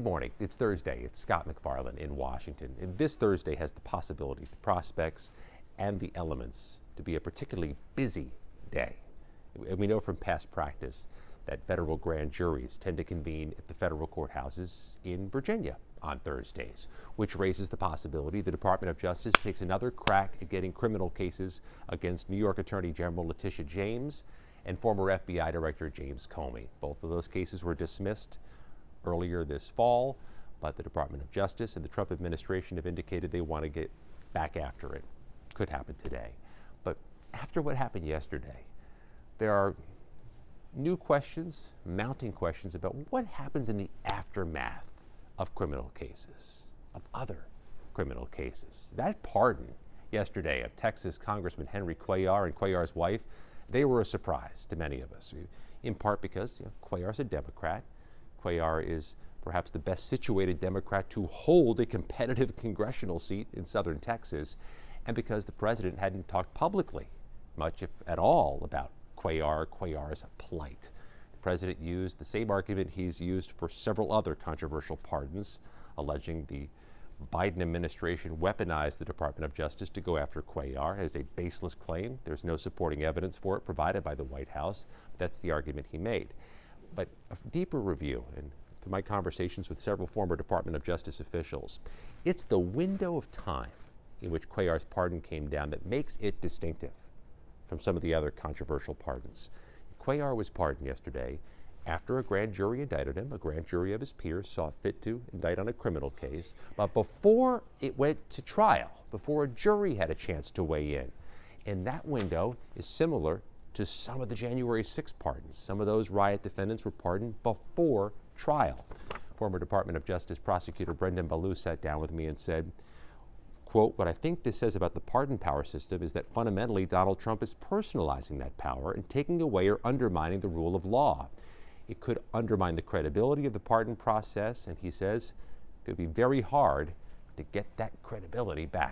Good morning. It's Thursday. It's Scott McFarland in Washington. And this Thursday has the possibility, the prospects, and the elements to be a particularly busy day. And we know from past practice that federal grand juries tend to convene at the federal courthouses in Virginia on Thursdays, which raises the possibility the Department of Justice takes another crack at getting criminal cases against New York Attorney General Letitia James and former FBI Director James Comey. Both of those cases were dismissed earlier this fall, but the Department of Justice and the Trump administration have indicated they want to get back after it. Could happen today. But after what happened yesterday, there are new questions, mounting questions about what happens in the aftermath of criminal cases, of other criminal cases. That pardon yesterday of Texas Congressman Henry Cuellar and Cuellar's wife, they were a surprise to many of us, in part because Cuellar's a Democrat. Cuellar is perhaps the best situated Democrat to hold a competitive congressional seat in southern Texas, and because the president hadn't talked publicly much, if at all, about Cuellar's plight. The president used the same argument he's used for several other controversial pardons, alleging the Biden administration weaponized the Department of Justice to go after Cuellar as a baseless claim. There's no supporting evidence for it provided by the White House. That's the argument he made. But a deeper review, and through my conversations with several former Department of Justice officials, it's the window of time in which Cuellar's pardon came down that makes it distinctive from some of the other controversial pardons. Cuellar was pardoned yesterday after a grand jury indicted him. A grand jury of his peers saw fit to indict on a criminal case, but before it went to trial, before a jury had a chance to weigh in. And that window is similar to some of the January 6 pardons. Some of those riot defendants were pardoned before trial. Former Department of Justice prosecutor Brendan Ballou sat down with me and said, quote, "What I think this says about the pardon power system is that fundamentally Donald Trump is personalizing that power and taking away or undermining the rule of law. It could undermine the credibility of the pardon process, and he says it could be very hard to get that credibility back."